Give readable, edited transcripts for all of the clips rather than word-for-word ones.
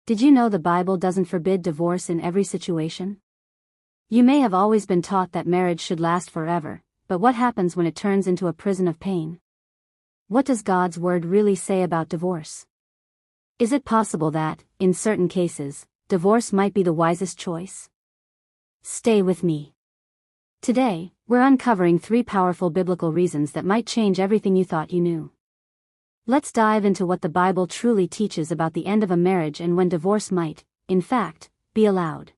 Did you know the Bible doesn't forbid divorce in every situation? You may have always been taught that marriage should last forever, but what happens when it turns into a prison of pain? What does God's word really say about divorce? Is it possible that, in certain cases, divorce might be the wisest choice? Stay with me. Today, we're uncovering 3 powerful biblical reasons that might change everything you thought you knew. Let's dive into what the Bible truly teaches about the end of a marriage and when divorce might, in fact, be allowed.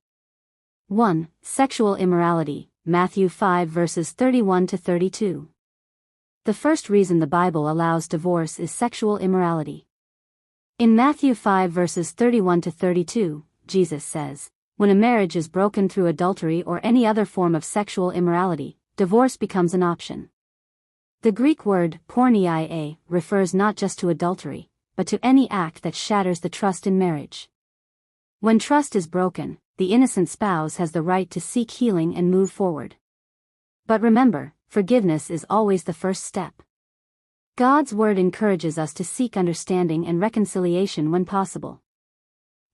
1. Sexual immorality, Matthew 5 verses 31 to 32. The first reason the Bible allows divorce is sexual immorality. In Matthew 5 verses 31 to 32, Jesus says, "When a marriage is broken through adultery or any other form of sexual immorality, divorce becomes an option." The Greek word porneia refers not just to adultery, but to any act that shatters the trust in marriage. When trust is broken, the innocent spouse has the right to seek healing and move forward. But remember, forgiveness is always the first step. God's word encourages us to seek understanding and reconciliation when possible.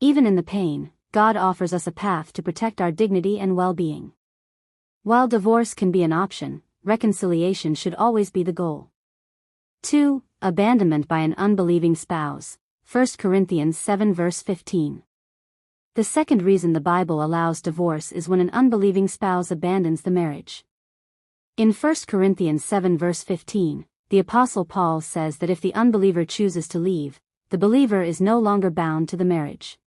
Even in the pain, God offers us a path to protect our dignity and well-being. While divorce can be an option, reconciliation should always be the goal. 2. Abandonment by an unbelieving spouse, 1 Corinthians 7 verse 15. The second reason the Bible allows divorce is when an unbelieving spouse abandons the marriage. In 1 Corinthians 7 verse 15, the Apostle Paul says that if the unbeliever chooses to leave, the believer is no longer bound to the marriage.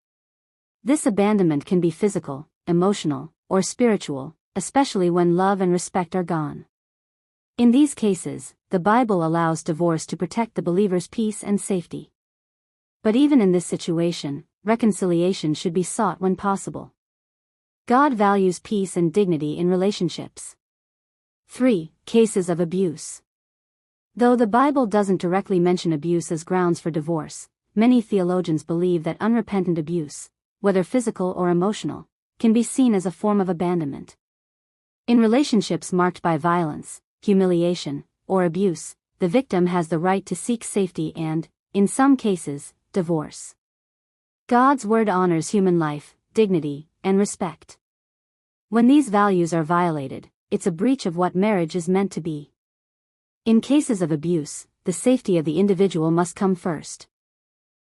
This abandonment can be physical, emotional, or spiritual, especially when love and respect are gone. In these cases, the Bible allows divorce to protect the believer's peace and safety. But even in this situation, reconciliation should be sought when possible. God values peace and dignity in relationships. 3. Cases of abuse. Though the Bible doesn't directly mention abuse as grounds for divorce, many theologians believe that unrepentant abuse, whether physical or emotional, can be seen as a form of abandonment. In relationships marked by violence, humiliation, or abuse, the victim has the right to seek safety and, in some cases, divorce. God's word honors human life, dignity, and respect. When these values are violated, it's a breach of what marriage is meant to be. In cases of abuse, the safety of the individual must come first.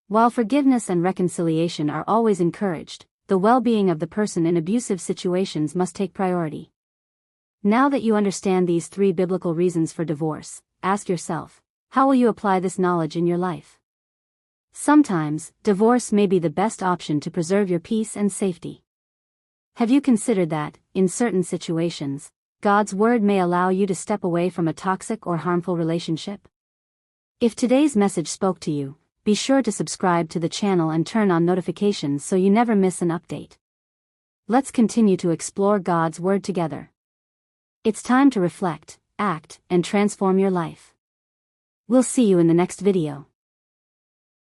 While forgiveness and reconciliation are always encouraged, the well-being of the person in abusive situations must take priority. Now that you understand these 3 biblical reasons for divorce, ask yourself, how will you apply this knowledge in your life? Sometimes, divorce may be the best option to preserve your peace and safety. Have you considered that, in certain situations, God's word may allow you to step away from a toxic or harmful relationship? If today's message spoke to you, be sure to subscribe to the channel and turn on notifications so you never miss an update. Let's continue to explore God's word together. It's time to reflect, act, and transform your life. We'll see you in the next video.